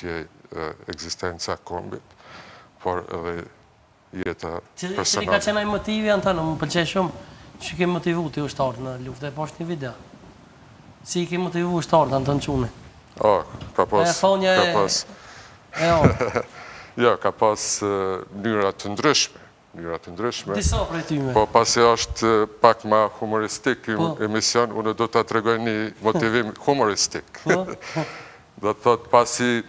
çështje ekzistenca kombit, por edhe jeta personale. Cili ka qenë ai motivi, Anton, më pëlqej shumë që ke motivu të ushtarët në luftë, e poshtë një video. Si ke motivu ushtarët, Anton Çuni? Ka pas... Jo, ka pas mënyra të ndryshme. Disa prej tyme. Po pasi është pak ma humoristik emision, unë do të tregoj një motivim humoristik. Do të thot pasi,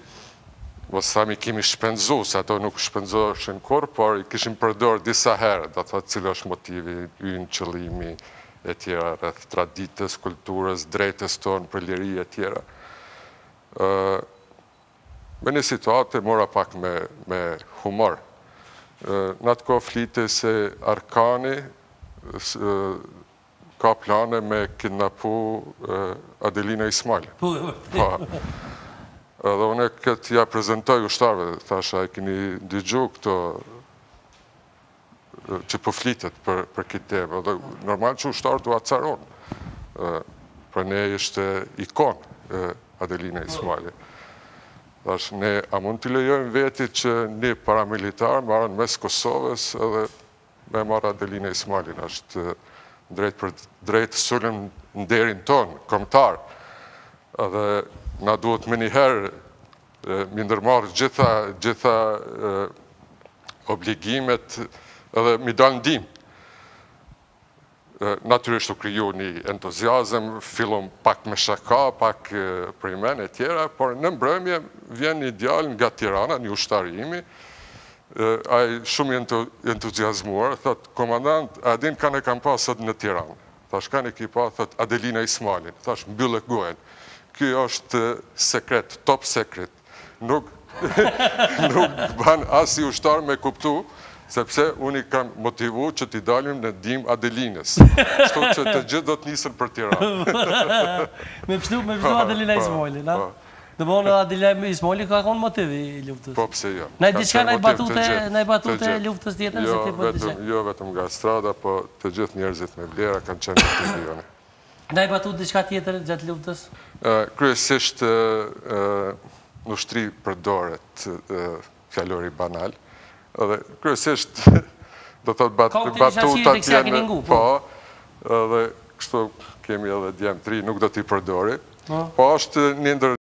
mos thami kemi shpenzu, se ato nuk shpenzoheshin kur, por i kishim përdor disa herë, do të thot cilë është motivi, ynë, qëllimi, e tjera, rreth traditës, kulturës, drejtës tonë, për liri e tjera. Me një situatë mora pak me humor. Në atë kohë flite se Arkani ka plane me kidnapu Adelina Ismaili. Edhe une këtë ja prezentoj ushtarve, thasha e keni dëgju këto që po flitet për këtë temë. Edhe normal që ushtarë du acaron. Pra ne ishte ikon Adelina Ismaili. Thash, ne a mund të lejojmë veti që një paramilitar marrën mes Kosovës edhe me marrë Adelina Ismailin. Ashtë drejt sulm në derin tonë, kombëtar. Edhe na duhet me njëherë mi ndërmarrë gjitha obligimet edhe mi dalë ndim. Natyrisht u kriju një entuziazm, fillon pak me shaka, pak për imen e tjera, por në mbrëmje vjen një djalë nga Tirana, një ushtarimi, ai shumë entuziazmuar, thot, komandant, a din kanë e kam pasët në Tiranë. Thash, kanë e ki pa, thot, Adelina Ismailin. Thash, mbyllë gojen. Ky është sekret, top sekret. Nuk ban as i ushtar me kuptu, sepse unë i kam motivu që t'i dalim në dim Adelinës. Shto që të gjithë do t'nisën për Tiranë. Me pështu Adelina Ismaili, na? Dhe më Adelina Ismaili ka konë motivi i luftës? Po, pse jo. Na i diçka na i batute luftës tjetër? Jo, vetëm nga strada, po të gjithë njerëzit me vlera kanë qenë të të vjone. Na i batut diçka tjetër gjatë luftës? Kryesisht në ushtri përdoret fjallori banal. Edhe kryesisht do të batutat jenë, po, edhe kështu kemi edhe djemë tri, nuk do t'i përdori, po është një ndër